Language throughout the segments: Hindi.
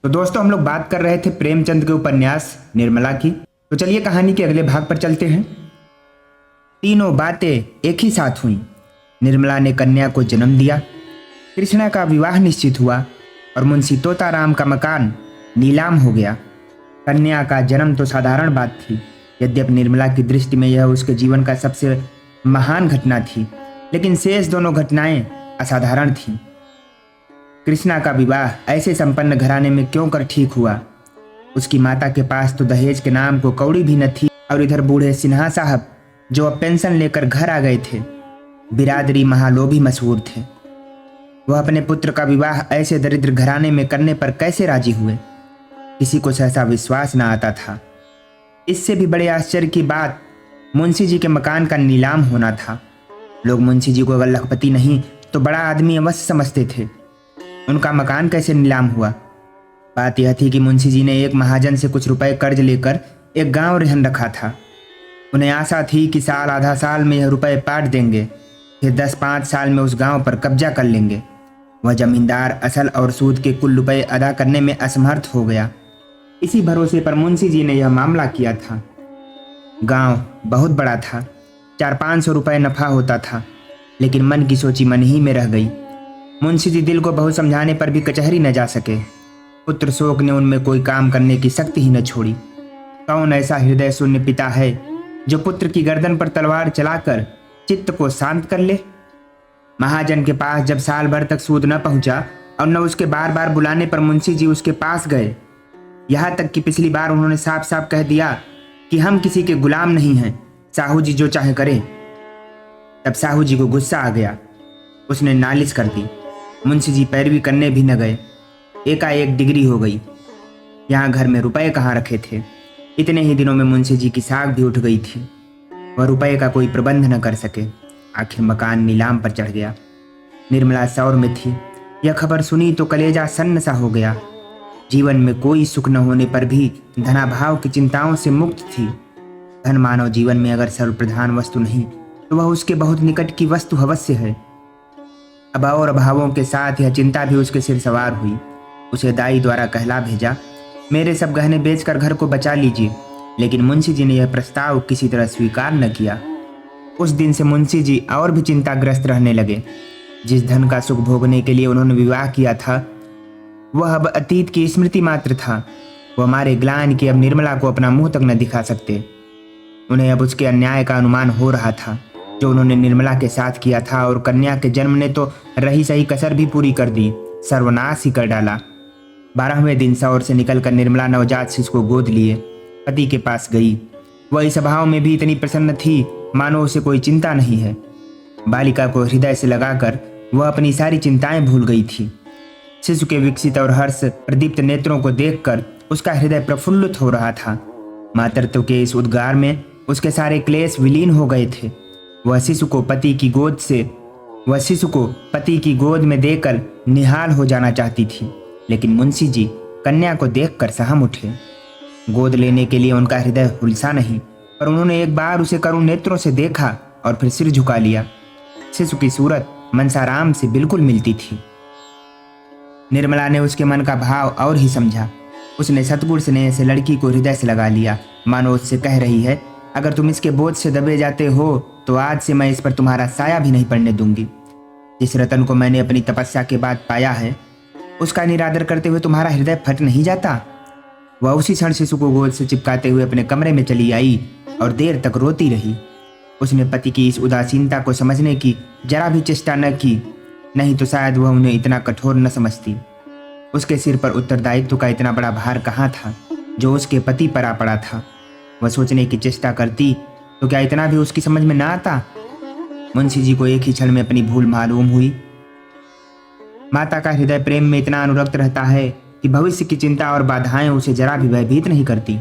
तो दोस्तों हम लोग बात कर रहे थे प्रेमचंद के उपन्यास निर्मला की। तो चलिए कहानी के अगले भाग पर चलते हैं। तीनों बातें एक ही साथ हुई। निर्मला ने कन्या को जन्म दिया, कृष्णा का विवाह निश्चित हुआ और मुंशी तोताराम का मकान नीलाम हो गया। कन्या का जन्म तो साधारण बात थी, यद्यपि निर्मला की दृष्टि में यह उसके जीवन का सबसे महान घटना थी, लेकिन शेष दोनों घटनाएं असाधारण थीं। कृष्णा का विवाह ऐसे संपन्न घराने में क्यों कर ठीक हुआ। उसकी माता के पास तो दहेज के नाम को कौड़ी भी न थी, और इधर बूढ़े सिन्हा साहब जो अब पेंशन लेकर घर आ गए थे, बिरादरी महालोभी मशहूर थे। वह अपने पुत्र का विवाह ऐसे दरिद्र घराने में करने पर कैसे राजी हुए, किसी को सहसा विश्वास न आता था। इससे भी बड़े आश्चर्य की बात मुंशी जी के मकान का नीलाम होना था। लोग मुंशी जी को अगर लखपति नहीं तो बड़ा आदमी अवश्य समझते थे। उनका मकान कैसे नीलाम हुआ? बात यह थी कि मुंशी जी ने एक महाजन से कुछ रुपए कर्ज लेकर एक गांव रहन रखा था। उन्हें आशा थी कि साल आधा साल में यह रुपए पाट देंगे, फिर 10-5 साल में उस गांव पर कब्जा कर लेंगे। वह जमींदार असल और सूद के कुल रुपए अदा करने में असमर्थ हो गया। इसी भरोसे पर मुंशी जी ने यह मामला किया था। गांव बहुत बड़ा था, 400-500 रुपए नफा होता था, लेकिन मन की सोची मन ही में रह गई। मुंशी जी दिल को बहुत समझाने पर भी कचहरी न जा सके। पुत्र शोक ने उनमें कोई काम करने की शक्ति ही न छोड़ी। कौन ऐसा हृदय शून्य पिता है जो पुत्र की गर्दन पर तलवार चलाकर चित्त को शांत कर ले। महाजन के पास जब साल भर तक सूद न पहुंचा और न उसके बार बार बुलाने पर मुंशी जी उसके पास गए, यहां तक कि पिछली बार उन्होंने साफ साफ कह दिया कि हम किसी के गुलाम नहीं हैं, साहू जी जो चाहे करें। तब साहू जी को गुस्सा आ गया, उसने नालिश कर दी। मुंशी जी पैरवी करने भी न गए। एकाएक डिग्री हो गई। यहाँ घर में रुपए कहाँ रखे थे। इतने ही दिनों में मुंशी जी की साख भी उठ गई थी। वह रुपए का कोई प्रबंध न कर सके। आखिर मकान नीलाम पर चढ़ गया। निर्मला सौर में थी। यह खबर सुनी तो कलेजा सन्न सा हो गया। जीवन में कोई सुख न होने पर भी धनाभाव की चिंताओं से मुक्त थी। धन मानव जीवन में अगर सर्वप्रधान वस्तु नहीं तो वह उसके बहुत निकट की वस्तु अवश्य है। अब और अभावों के साथ यह चिंता भी उसके सिर सवार हुई। उसे दाई द्वारा कहला भेजा, मेरे सब गहने बेचकर घर को बचा लीजिए, लेकिन मुंशी जी ने यह प्रस्ताव किसी तरह स्वीकार न किया। उस दिन से मुंशी जी और भी चिंताग्रस्त रहने लगे। जिस धन का सुख भोगने के लिए उन्होंने विवाह किया था वह अब अतीत की स्मृति मात्र था। वह हमारे ग्लानि कि अब निर्मला को अपना मुंह तक न दिखा सकते। उन्हें अब उसके अन्याय का अनुमान हो रहा था जो उन्होंने निर्मला के साथ किया था, और कन्या के जन्म ने तो रही सही कसर भी पूरी कर दी, सर्वनाश ही कर डाला। 12वें दिन सौर से निकलकर निर्मला नवजात शिशु को गोद लिए पति के पास गई। वह इस भाव में भी इतनी प्रसन्न थी मानो उसे कोई चिंता नहीं है। बालिका को हृदय से लगाकर वह अपनी सारी चिंताएं भूल गई थी। शिशु के विकसित और हर्ष प्रदीप्त नेत्रों को देखकर उसका हृदय प्रफुल्लित हो रहा था। मातृत्व के इस उद्गार में उसके सारे क्लेश विलीन हो गए थे। वह शिशु को पति की गोद में देकर निहाल हो जाना चाहती थी, लेकिन मुंशी जी कन्या को देखकर सहम उठे। गोद लेने के लिए उनका हृदय हुलसा नहीं, पर उन्होंने एक बार उसे करुण नेत्रों से देखा और फिर सिर झुका लिया। शिशु की सूरत मनसाराम से बिल्कुल मिलती थी। निर्मला ने उसके मन का भाव और ही समझा। उसने सतगुण स्नेह से लड़की को हृदय से लगा लिया, मानो उससे कह रही है, अगर तुम इसके बोझ से दबे जाते हो तो आज से मैं इस पर तुम्हारा साया भी नहीं पड़ने दूंगी। जिस रतन को मैंने अपनी तपस्या के बाद पाया है उसका निरादर करते हुए तुम्हारा हृदय फट नहीं जाता। वह उसी क्षण शिशु को गोद से चिपकाते हुए अपने कमरे में चली आई और देर तक रोती रही। उसने पति की इस उदासीनता को समझने की जरा भी चेष्टा न की, नहीं तो शायद वह उन्हें इतना कठोर न समझती। उसके सिर पर उत्तरदायित्व का इतना बड़ा भार कहाँ था जो उसके पति पर आ पड़ा था। वह सोचने की चेष्टा करती तो क्या इतना भी उसकी समझ में ना आता। मुंशी जी को एक ही क्षण में अपनी भूल मालूम हुई। माता का हृदय प्रेम में इतना अनुरक्त रहता है कि भविष्य की चिंता और बाधाएं उसे जरा भी भयभीत नहीं करती।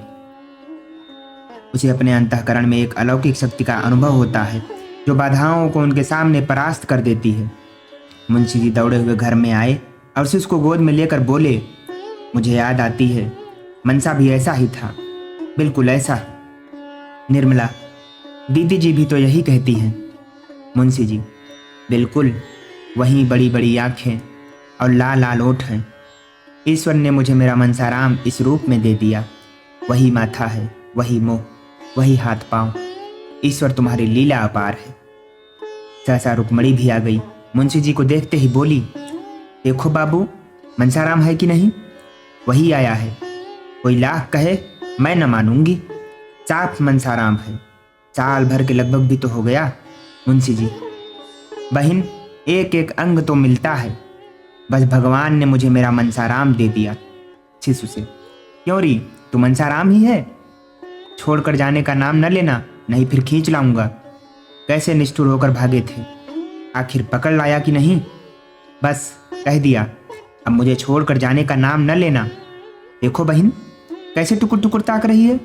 उसे अपने अंतःकरण में एक अलौकिक शक्ति का अनुभव होता है जो बाधाओं को उनके सामने परास्त कर देती है। मुंशी जी दौड़े हुए घर में आए और शिशु को गोद में लेकर बोले, मुझे याद आती है मनसा भी ऐसा ही था, बिल्कुल ऐसा। निर्मला, दीदी जी भी तो यही कहती हैं। मुंशी जी, बिल्कुल वहीं बड़ी बड़ी आंखें और लाल लाल ओठ हैं। ईश्वर ने मुझे मेरा मनसाराम इस रूप में दे दिया। वही माथा है, वही मुंह, वही हाथ पांव। ईश्वर तुम्हारी लीला अपार है। सहसा रुक्मणी भी आ गई। मुंशी जी को देखते ही बोली, देखो बाबू, मनसाराम है कि नहीं? वही आया है। कोई लाख कहे मैं न मानूंगी। साफ मनसाराम है। साल भर के लगभग भी तो हो गया। मुंशी जी, बहन, एक एक अंग तो मिलता है। बस भगवान ने मुझे मेरा मनसाराम दे दिया। शिशु से, क्यों री, तू मनसाराम ही है? छोड़कर जाने का नाम न लेना, नहीं फिर खींच लाऊंगा। कैसे निष्ठुर होकर भागे थे, आखिर पकड़ लाया कि नहीं? बस कह दिया, अब मुझे छोड़कर जाने का नाम न लेना। देखो बहन, कैसे टुकुर टुकुर ताक रही है।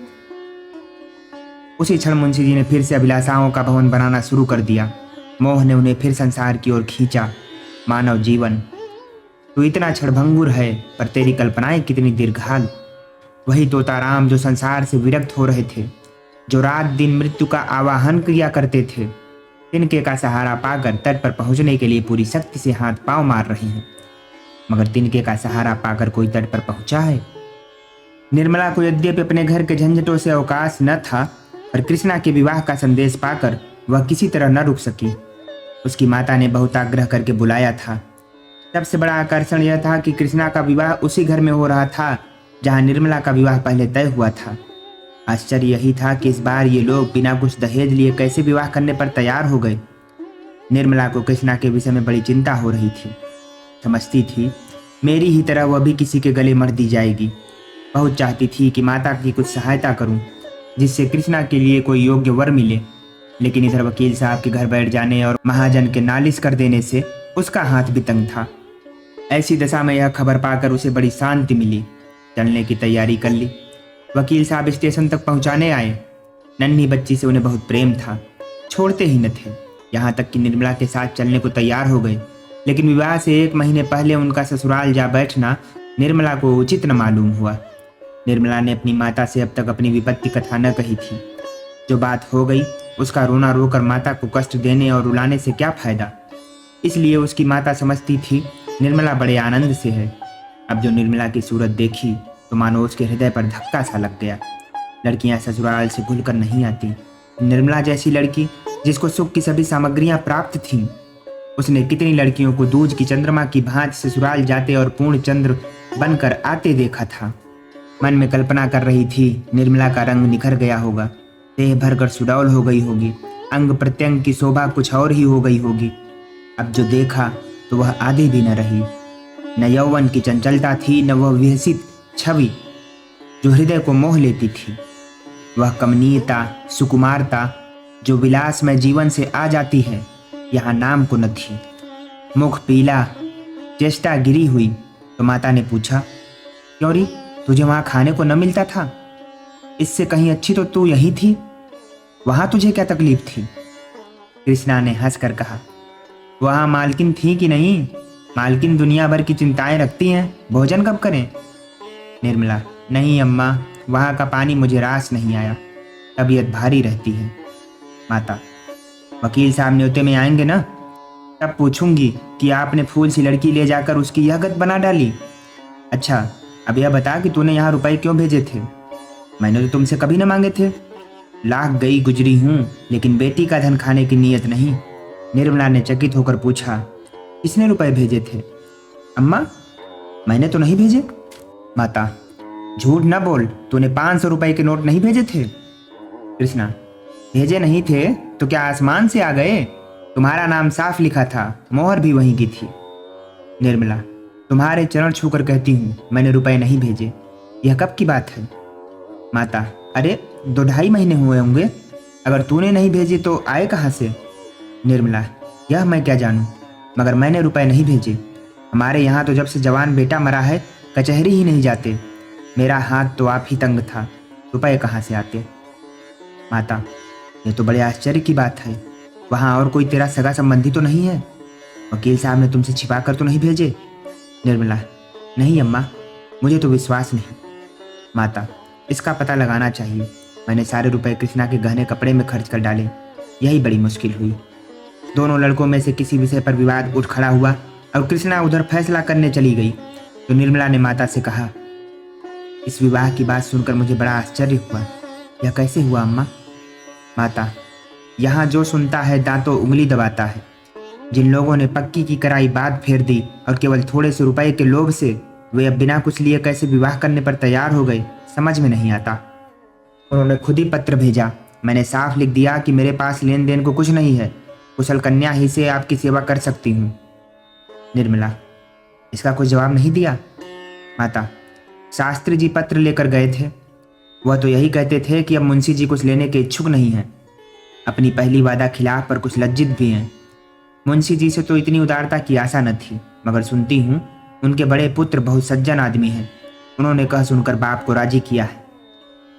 उसी क्षण मुंशी जी ने फिर से अभिलाषाओं का भवन बनाना शुरू कर दिया। मोह ने उन्हें फिर संसार की ओर खींचा। मानव जीवन, तू इतना क्षणभंगुर है, पर तेरी कल्पनाएं कितनी दीर्घाल। वही तोताराम जो संसार से विरक्त हो रहे थे, जो रात दिन मृत्यु का आवाहन किया करते थे, तिनके का सहारा पाकर तट पर पहुंचने के लिए पूरी शक्ति से हाथ पांव मार रहे हैं, मगर तिनके का सहारा पाकर कोई तट पर पहुंचा है? निर्मला को यद्यपि अपने घर के झंझटों से अवकाश न था, पर कृष्णा के विवाह का संदेश पाकर वह किसी तरह न रुक सकी। उसकी माता ने बहुत आग्रह करके बुलाया था। सबसे बड़ा आकर्षण यह था कि कृष्णा का विवाह उसी घर में हो रहा था जहां निर्मला का विवाह पहले तय हुआ था। आश्चर्य यही था कि इस बार ये लोग बिना कुछ दहेज लिए कैसे विवाह करने पर तैयार हो गए। निर्मला को कृष्णा के विषय में बड़ी चिंता हो रही थी। समझती थी मेरी ही तरह वह भी किसी के गले मर दी जाएगी। बहुत चाहती थी कि माता की कुछ सहायता करूं, जिससे कृष्णा के लिए कोई योग्य वर मिले, लेकिन इधर वकील साहब के घर बैठ जाने और महाजन के नालिश कर देने से उसका हाथ भी तंग था। ऐसी दशा में यह खबर पाकर उसे बड़ी शांति मिली। चलने की तैयारी कर ली। वकील साहब स्टेशन तक पहुंचाने आए। नन्ही बच्ची से उन्हें बहुत प्रेम था, छोड़ते ही न थे। यहाँ तक कि निर्मला के साथ चलने को तैयार हो गए, लेकिन विवाह से 1 महीने पहले उनका ससुराल जा बैठना निर्मला को उचित न मालूम हुआ। निर्मला ने अपनी माता से अब तक अपनी विपत्ति कथा न कही थी। जो बात हो गई उसका रोना रोकर माता को कष्ट देने और रुलाने से क्या फायदा। इसलिए उसकी माता समझती थी निर्मला बड़े आनंद से है। अब जो निर्मला की सूरत देखी तो मानो उसके हृदय पर धक्का सा लग गया। लड़कियां ससुराल से भूलकर नहीं आती। निर्मला जैसी लड़की जिसको सुख की सभी सामग्रियां प्राप्त थीं, उसने कितनी लड़कियों को दूज की चंद्रमा की भांति ससुराल जाते और पूर्ण चंद्र बनकर आते देखा था। मन में कल्पना कर रही थी निर्मला का रंग निखर गया होगा, देह भरकर सुडौल हो गई होगी, अंग प्रत्यंग की शोभा कुछ और ही हो गई होगी। अब जो देखा तो वह आधी भी न रही। न यौवन की चंचलता थी, न वह विहसित छवि जो हृदय को मोह लेती थी। वह कमनीयता, सुकुमारता जो विलास में जीवन से आ जाती है, यहाँ नाम को न थी। मुख पीला, चेष्टा गिरी हुई तो माता ने पूछा, क्यों री, तुझे वहां खाने को न मिलता था? इससे कहीं अच्छी तो तू यही थी, वहां तुझे क्या तकलीफ थी? कृष्णा ने हंसकर कहा, वहां मालकिन थी कि नहीं? मालकिन दुनिया भर की चिंताएं रखती हैं, भोजन कब करें? निर्मला, नहीं अम्मा, वहां का पानी मुझे रास नहीं आया, तबीयत भारी रहती है। माता, वकील साहब न्योते में आएंगे ना, तब पूछूंगी कि आपने फूल सी लड़की ले जाकर उसकी यह गत बना डाली। अच्छा, अब यह बता कि तूने यहाँ रुपए क्यों भेजे थे? मैंने तो तुमसे कभी न मांगे थे। लाख गई गुजरी हूँ, लेकिन बेटी का धन खाने की नीयत नहीं। निर्मला ने चकित होकर पूछा, किसने रुपए भेजे थे? अम्मा, मैंने तो नहीं भेजे। माता, झूठ न बोल, तूने 500 रुपए के नोट नहीं भेजे थे? कृष्णा, भेजे नहीं थे तो क्या आसमान से आ गए? तुम्हारा नाम साफ लिखा था, मोहर भी वहीं की थी। निर्मला, तुम्हारे चरण छूकर कहती हूँ, मैंने रुपए नहीं भेजे। यह कब की बात है? माता, अरे 2-2.5 महीने हुए होंगे। अगर तूने नहीं भेजे तो आए कहाँ से? निर्मला, यह मैं क्या जानूं, मगर मैंने रुपए नहीं भेजे। हमारे यहाँ तो जब से जवान बेटा मरा है कचहरी ही नहीं जाते। मेरा हाथ तो आप ही तंग था, रुपए कहाँ से आते? माता, यह तो बड़े आश्चर्य की बात है। वहाँ और कोई तेरा सगा संबंधी तो नहीं है? वकील साहब ने तुमसे छिपा कर तो नहीं भेजे? निर्मला, नहीं अम्मा, मुझे तो विश्वास नहीं। माता, इसका पता लगाना चाहिए। मैंने सारे रुपए कृष्णा के गहने कपड़े में खर्च कर डाले, यही बड़ी मुश्किल हुई। दोनों लड़कों में से किसी विषय पर विवाद उठ खड़ा हुआ और कृष्णा उधर फैसला करने चली गई। तो निर्मला ने माता से कहा, इस विवाह की बात सुनकर मुझे बड़ा आश्चर्य हुआ। यह कैसे हुआ अम्मा? माता, यहाँ जो सुनता है दांतों उंगली दबाता है। जिन लोगों ने पक्की की कराई बात फेर दी और केवल थोड़े से रुपए के लोभ से वे अब बिना कुछ लिए कैसे विवाह करने पर तैयार हो गए, समझ में नहीं आता। उन्होंने खुद ही पत्र भेजा। मैंने साफ लिख दिया कि मेरे पास लेन देन को कुछ नहीं है, कुशल कन्या ही से आपकी सेवा कर सकती हूँ। निर्मला, इसका कोई जवाब नहीं दिया? माता, शास्त्री जी पत्र लेकर गए थे। वह तो यही कहते थे कि अब मुंशी जी कुछ लेने के इच्छुक नहीं हैं। अपनी पहली वादा खिलाफ पर कुछ लज्जित भी हैं। मुंशी जी से तो इतनी उदारता की आशा न थी, मगर सुनती हूँ उनके बड़े पुत्र बहुत सज्जन आदमी हैं। उन्होंने कह सुनकर बाप को राजी किया है।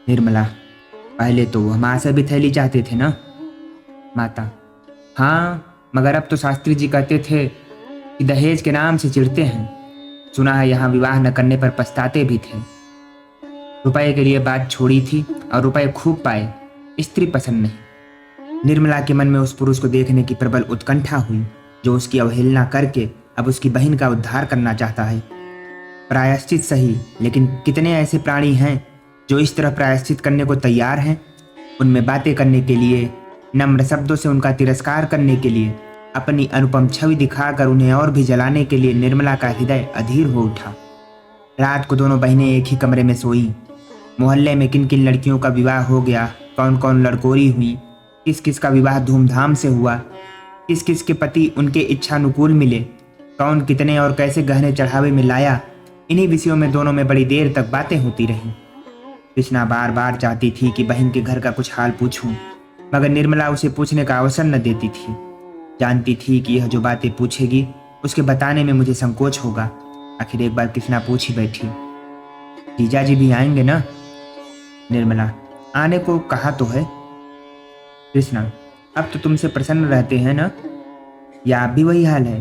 निर्मला, पहले तो वह माँ से भी थैली चाहते थे ना? माता, हाँ, मगर अब तो शास्त्री जी कहते थे कि दहेज के नाम से चिढ़ते हैं। सुना है यहाँ विवाह न करने पर पछताते भी थे। रुपए के लिए बात छोड़ी थी और रुपए खूब पाए, स्त्री पसंद नहीं। निर्मला के मन में उस पुरुष को देखने की प्रबल उत्कंठा हुई जो उसकी अवहेलना करके अब उसकी बहन का उद्धार करना चाहता है। प्रायश्चित सही, लेकिन कितने ऐसे प्राणी हैं जो इस तरह प्रायश्चित करने को तैयार हैं? उनमें बातें करने के लिए, नम्र शब्दों से उनका तिरस्कार करने के लिए, अपनी अनुपम छवि दिखाकर उन्हें और भी जलाने के लिए निर्मला का हृदय अधीर हो उठा। रात को दोनों बहनें एक ही कमरे में सोई। मोहल्ले में किन किन लड़कियों का विवाह हो गया, कौन कौन लड़कोरी हुई, किस किस का विवाह धूमधाम से हुआ, किस किस के पति उनके इच्छानुकूल मिले, कौन कितने और कैसे गहने चढ़ावे में लाया, इन्हीं विषयों में दोनों में बड़ी देर तक बातें होती रहीं। कृष्णा बार बार चाहती थी कि बहन के घर का कुछ हाल पूछूं, मगर निर्मला उसे पूछने का अवसर न देती थी। जानती थी कि यह जो बातें पूछेगी उसके बताने में मुझे संकोच होगा। आखिर एक बार कृष्णा पूछ ही बैठी, जीजा जी भी आएंगे ना? निर्मला, आने को कहा तो है। कृष्णा, अब तो तुमसे प्रसन्न रहते हैं ना, या आप भी वही हाल है?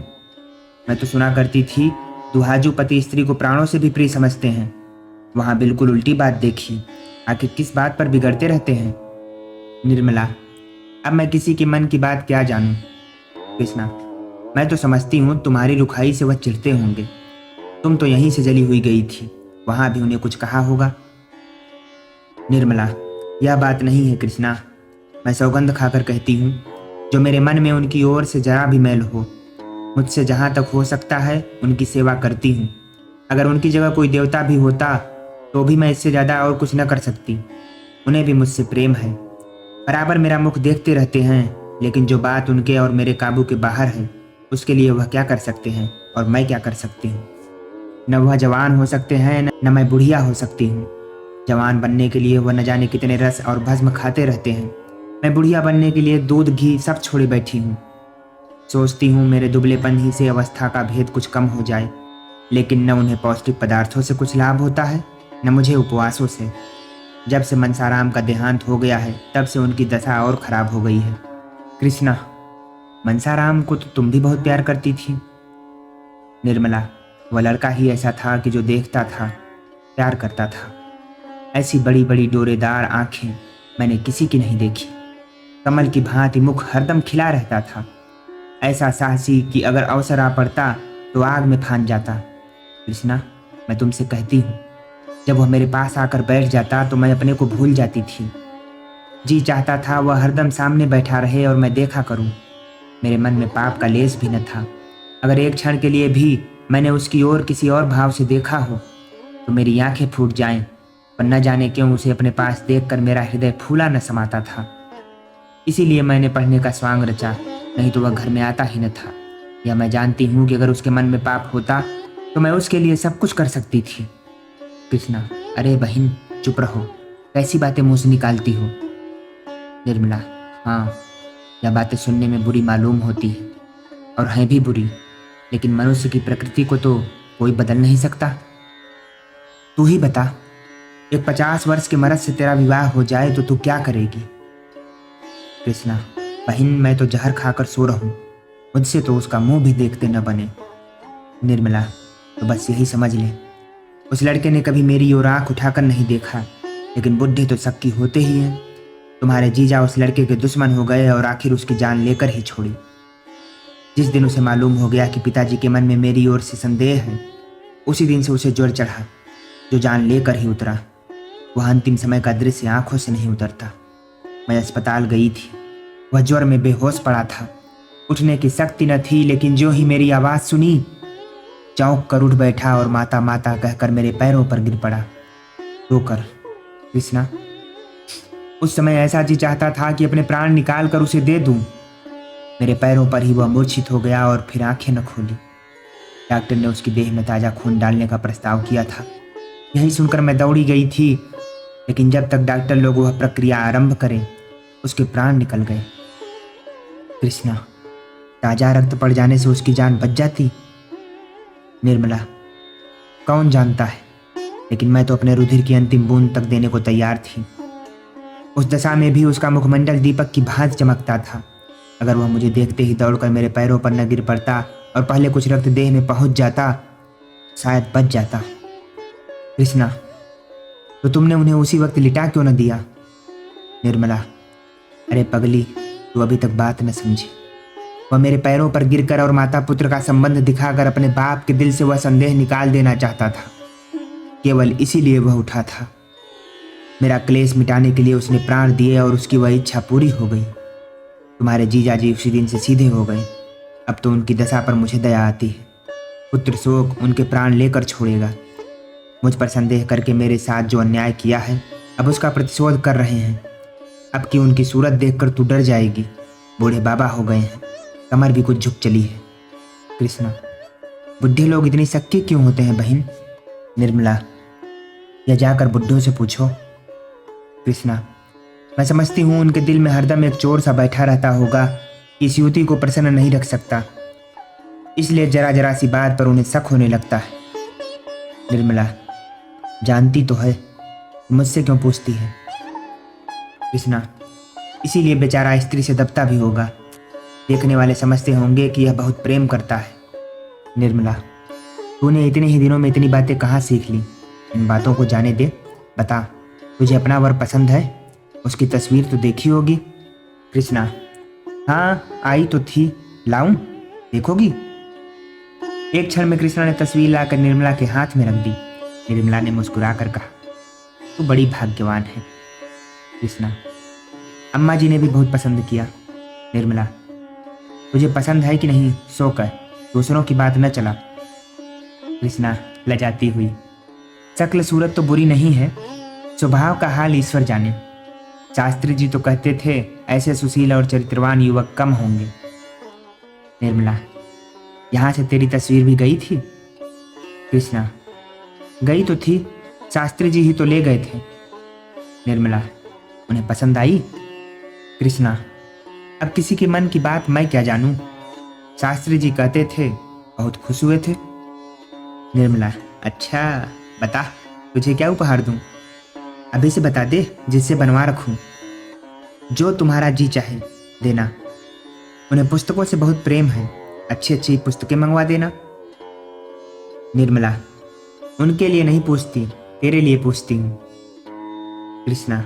मैं तो सुना करती थी दुहाजू पति स्त्री को प्राणों से भी प्रिय समझते हैं। वहां बिल्कुल उल्टी बात देखी। आखिर किस बात पर बिगड़ते रहते हैं? निर्मला, अब मैं किसी के मन की बात क्या जानूं? कृष्णा, मैं तो समझती हूँ तुम्हारी रुखाई से वह चिढ़ते होंगे। तुम तो यहीं से जली हुई गई थी, वहां भी उन्हें कुछ कहा होगा। निर्मला, यह बात नहीं है कृष्णा। मैं सौगंध खाकर कहती हूँ, जो मेरे मन में उनकी ओर से जरा भी मैल हो, मुझसे जहाँ तक हो सकता है उनकी सेवा करती हूँ। अगर उनकी जगह कोई देवता भी होता तो भी मैं इससे ज़्यादा और कुछ न कर सकती। उन्हें भी मुझसे प्रेम है, बराबर मेरा मुख देखते रहते हैं, लेकिन जो बात उनके और मेरे काबू के बाहर है उसके लिए वह क्या कर सकते हैं और मैं क्या कर सकती हूँ? न वह जवान हो सकते हैं न मैं बुढ़िया हो सकती हूँ। जवान बनने के लिए वह न जाने कितने रस और भस्म खाते रहते हैं। मैं बुढ़िया बनने के लिए दूध घी सब छोड़े बैठी हूँ। सोचती हूँ मेरे दुबलेपन ही से अवस्था का भेद कुछ कम हो जाए, लेकिन न उन्हें पौष्टिक पदार्थों से कुछ लाभ होता है न मुझे उपवासों से। जब से मनसाराम का देहांत हो गया है तब से उनकी दशा और खराब हो गई है। कृष्णा, मनसाराम को तो तुम भी बहुत प्यार करती थी। निर्मला, वह लड़का ही ऐसा था कि जो देखता था प्यार करता था। ऐसी बड़ी बड़ी डोरेदार आंखें मैंने किसी की नहीं देखी। कमल की भांति मुख हरदम खिला रहता था। ऐसा साहसी कि अगर अवसर आ पड़ता तो आग में फान जाता। कृष्णा, मैं तुमसे कहती हूँ, जब वह मेरे पास आकर बैठ जाता तो मैं अपने को भूल जाती थी। जी चाहता था वह हरदम सामने बैठा रहे और मैं देखा करूं। मेरे मन में पाप का लेस भी न था। अगर एक क्षण के लिए भी मैंने उसकी ओर किसी और भाव से देखा हो तो मेरी आंखें फूट जाएं, पर न जाने क्यों उसे अपने पास देखकर मेरा हृदय फूला न समाता था। इसीलिए मैंने पढ़ने का स्वांग रचा, नहीं तो वह घर में आता ही न था। या मैं जानती हूँ कि अगर उसके मन में पाप होता तो मैं उसके लिए सब कुछ कर सकती थी। कृष्णा, अरे बहन चुप रहो, कैसी बातें मुंह से निकालती हो? निर्मला, हाँ, यह बातें सुनने में बुरी मालूम होती है और हैं भी बुरी, लेकिन मनुष्य की प्रकृति को तो कोई बदल नहीं सकता। तू ही बता, एक 50 वर्ष के मर्द से तेरा विवाह हो जाए तो तू क्या करेगी? कृष्णा, बहन मैं तो जहर खाकर सो रहूं, मुझसे तो उसका मुंह भी देखते न बने। निर्मला, तो बस यही समझ ले, उस लड़के ने कभी मेरी ओर आंख उठाकर नहीं देखा, लेकिन बुढ़े तो शक्की होते ही हैं। तुम्हारे जीजा उस लड़के के दुश्मन हो गए और आखिर उसकी जान लेकर ही छोड़ी। जिस दिन उसे मालूम हो गया कि पिताजी के मन में मेरी ओर से संदेह है, उसी दिन से उसे ज्वर चढ़ा, जो जान लेकर ही उतरा। वह अंतिम समय का दृश्य आंखों से नहीं उतरता। मैं अस्पताल गई थी। वह ज्वर में बेहोश पड़ा था। उठने की शक्ति न थी, लेकिन जो ही मेरी आवाज़ सुनी, चौंक कर उठ बैठा और माता माता कहकर मेरे पैरों पर गिर पड़ा, रोकर। कृष्णा, उस समय ऐसा जी चाहता था कि अपने प्राण निकाल कर उसे दे दूं। मेरे पैरों पर ही वह मूर्छित हो गया और फिर आंखें न खोली। डॉक्टर ने उसकी देह में ताज़ा खून डालने का प्रस्ताव किया था। यही सुनकर मैं दौड़ी गई थी, लेकिन जब तक डॉक्टर लोग वह प्रक्रिया आरंभ करें, उसके प्राण निकल गए। कृष्णा, ताज़ा रक्त पड़ जाने से उसकी जान बच जाती। निर्मला, कौन जानता है, लेकिन मैं तो अपने रुधिर की अंतिम बूंद तक देने को तैयार थी। उस दशा में भी उसका मुखमंडल दीपक की भांति चमकता था। अगर वह मुझे देखते ही दौड़कर मेरे पैरों पर न गिर पड़ता और पहले कुछ रक्त देह में पहुंच जाता, शायद बच जाता। कृष्णा, तो तुमने उन्हें उसी वक्त लिटा क्यों न दिया? निर्मला, अरे पगली, तू अभी तक बात न समझी। वह मेरे पैरों पर गिरकर और माता पुत्र का संबंध दिखाकर अपने बाप के दिल से वह संदेह निकाल देना चाहता था। केवल इसीलिए वह उठा था। मेरा क्लेश मिटाने के लिए उसने प्राण दिए और उसकी वह इच्छा पूरी हो गई। तुम्हारे जीजा जी उसी दिन से सीधे हो गए। अब तो उनकी दशा पर मुझे दया आती है। पुत्र शोक उनके प्राण लेकर छोड़ेगा। मुझ पर संदेह करके मेरे साथ जो अन्याय किया है, अब उसका प्रतिशोध कर रहे हैं। अब की उनकी सूरत देखकर तू डर जाएगी। बूढ़े बाबा हो गए हैं, कमर भी कुछ झुक चली है। कृष्णा, बुढ़े लोग इतनी शक्की क्यों होते हैं बहन? निर्मला, या जाकर बुढ़ों से पूछो। कृष्णा, मैं समझती हूँ उनके दिल में हरदम एक चोर सा बैठा रहता होगा कि इस युवती को प्रसन्न नहीं रख सकता, इसलिए जरा जरा सी बात पर उन्हें शक होने लगता है। निर्मला, जानती तो है, मुझसे क्यों पूछती है? कृष्णा, इसीलिए बेचारा स्त्री से दबता भी होगा। देखने वाले समझते होंगे कि यह बहुत प्रेम करता है। निर्मला, तूने इतने ही दिनों में इतनी बातें कहाँ सीख ली? इन बातों को जाने दे। बता, तुझे अपना वर पसंद है? उसकी तस्वीर तो देखी होगी। कृष्णा, हाँ, आई तो थी, लाऊं, देखोगी? एक क्षण में कृष्णा ने तस्वीर लाकर निर्मला के हाथ में रख दी। निर्मला ने मुस्कुराकर कहा, तू बड़ी भाग्यवान है। कृष्णा, अम्मा जी ने भी बहुत पसंद किया। निर्मला, तुझे पसंद है कि नहीं सो कर, दूसरों की बात न चला। कृष्णा लजाती हुई, शक्ल सूरत तो बुरी नहीं है, स्वभाव का हाल ईश्वर जाने। शास्त्री जी तो कहते थे ऐसे सुशील और चरित्रवान युवक कम होंगे। निर्मला, यहाँ से तेरी तस्वीर भी गई थी? कृष्णा, गई तो थी, शास्त्री जी ही तो ले गए थे। निर्मला, उन्हें पसंद आई? कृष्णा, अब किसी के मन की बात मैं क्या जानूं? शास्त्री जी कहते थे बहुत खुश हुए थे। निर्मला, अच्छा, बता, तुझे क्या उपहार दूं? अभी से बता दे, जिससे बनवा रखूं। जो तुम्हारा जी चाहे देना। उन्हें पुस्तकों से बहुत प्रेम है, अच्छी अच्छी पुस्तकें मंगवा देना। निर्मला, उनके लिए नहीं पूछती, तेरे लिए पूछती हूँ। कृष्णा,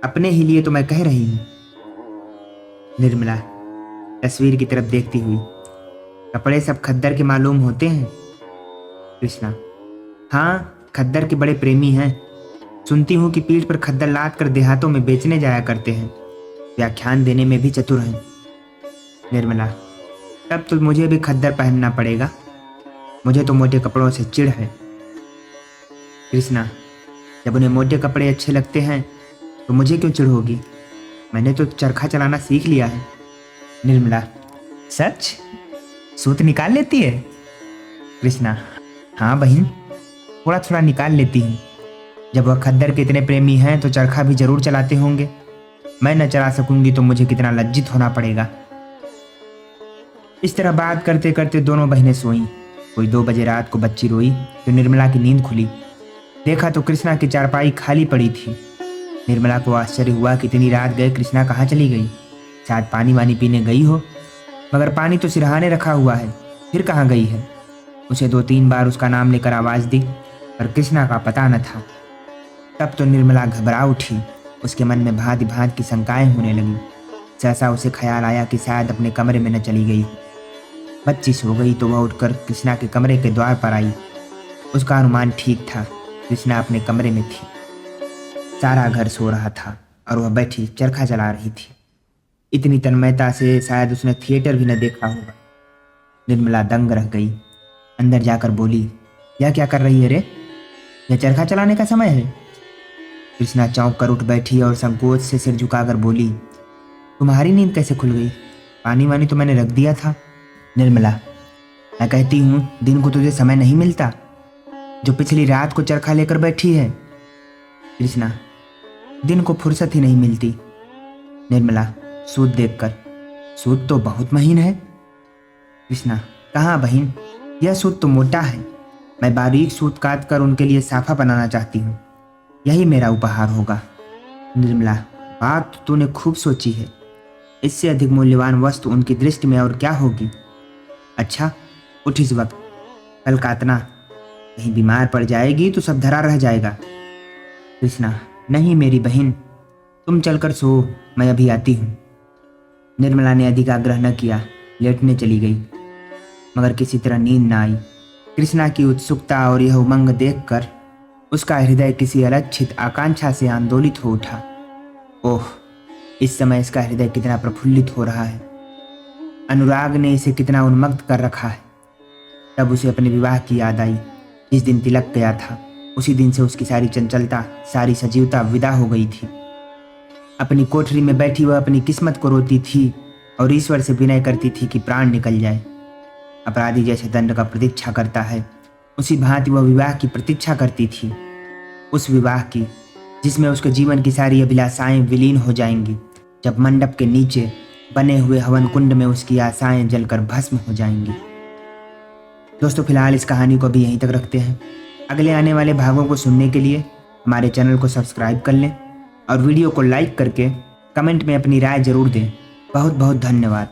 अपने ही लिए तो मैं कह रही हूँ। निर्मला तस्वीर की तरफ देखती हुई, कपड़े सब खद्दर के मालूम होते हैं? कृष्णा, हाँ, खद्दर के बड़े प्रेमी हैं। सुनती हूँ कि पीठ पर खद्दर लाद कर देहातों में बेचने जाया करते हैं। व्याख्यान देने में भी चतुर हैं। निर्मला, तब तो मुझे भी खद्दर पहनना पड़ेगा। मुझे तो मोटे कपड़ों से चिढ़ है। कृष्णा, जब उन्हें मोटे कपड़े अच्छे लगते हैं तो मुझे क्यों चिढ़ होगी? मैंने तो चरखा चलाना सीख लिया है। निर्मला, सच? सूत निकाल लेती है? कृष्णा, हाँ बहन, थोड़ा थोड़ा निकाल लेती हूँ। जब वह खद्दर के इतने प्रेमी हैं तो चरखा भी जरूर चलाते होंगे। मैं न चला सकूंगी तो मुझे कितना लज्जित होना पड़ेगा। इस तरह बात करते करते दोनों बहनें सोईं। कोई 2 बजे रात को बच्ची रोई तो निर्मला की नींद खुली। देखा तो कृष्णा की चारपाई खाली पड़ी थी। निर्मला को आश्चर्य हुआ कि इतनी रात गए कृष्णा कहाँ चली गई। शायद पानी वानी पीने गई हो, मगर पानी तो सिरहाने रखा हुआ है, फिर कहाँ गई है? उसे 2-3 बार उसका नाम लेकर आवाज़ दी, पर कृष्णा का पता न था। तब तो निर्मला घबरा उठी। उसके मन में भांति भांति की शंकाएं होने लगी। सहसा उसे ख्याल आया कि शायद अपने कमरे में न चली गई। बच्ची सो गई तो वह उठकर कृष्णा के कमरे के द्वार पर आई। उसका अनुमान ठीक था। कृष्णा अपने कमरे में थी। सारा घर सो रहा था और वह बैठी चरखा चला रही थी। इतनी तन्मयता से शायद उसने थिएटर भी न देखा होगा। निर्मला दंग रह गई। अंदर जाकर बोली, यह क्या कर रही है रे? यह चरखा चलाने का समय है? कृष्णा चौंक कर उठ बैठी और संकोच से सिर झुकाकर बोली, तुम्हारी नींद कैसे खुल गई? पानी वानी तो मैंने रख दिया था। निर्मला, मैं कहती हूँ दिन को तुझे समय नहीं मिलता जो पिछली रात को चरखा लेकर बैठी है? कृष्णा, दिन को फुर्सत ही नहीं मिलती। निर्मला सूत देखकर, सूत तो बहुत महीन है। कृष्णा, कहाँ बहिन, यह सूत तो मोटा है। मैं बारीक सूत काट कर उनके लिए साफा बनाना चाहती हूँ। यही मेरा उपहार होगा। निर्मला, बात तो तूने खूब सोची है। इससे अधिक मूल्यवान वस्तु उनकी दृष्टि में और क्या होगी? अच्छा, उठ इस वक्त, कल काटना। कहीं बीमार पड़ जाएगी तो सब धरा रह जाएगा। कृष्णा, नहीं मेरी बहन, तुम चलकर सो, मैं अभी आती हूँ। निर्मला ने अधिक आग्रह न किया, लेटने चली गई। मगर किसी तरह नींद न आई। कृष्णा की उत्सुकता और यह उमंग देखकर उसका हृदय किसी अलक्षित आकांक्षा से आंदोलित हो उठा। ओह, इस समय इसका हृदय कितना प्रफुल्लित हो रहा है। अनुराग ने इसे कितना उन्मत्त कर रखा है। तब उसे अपने विवाह की याद आई। जिस दिन तिलक गया था उसी दिन से उसकी सारी चंचलता, सारी सजीवता विदा हो गई थी। अपनी कोठरी में बैठी वह अपनी किस्मत को रोती थी और ईश्वर से विनय करती थी कि प्राण निकल जाए। अपराधी जैसे दंड का प्रतीक्षा करता है, उसी भांति वह विवाह की प्रतीक्षा करती थी। उस विवाह की जिसमें उसके जीवन की सारी अभिलाषाएं विलीन हो जाएंगी, जब मंडप के नीचे बने हुए हवन कुंड में उसकी आशाएं जलकर भस्म हो जाएंगी। दोस्तों, फिलहाल इस कहानी को भी यहीं तक रखते हैं। अगले आने वाले भागों को सुनने के लिए हमारे चैनल को सब्सक्राइब कर लें और वीडियो को लाइक करके कमेंट में अपनी राय जरूर दें। बहुत बहुत धन्यवाद।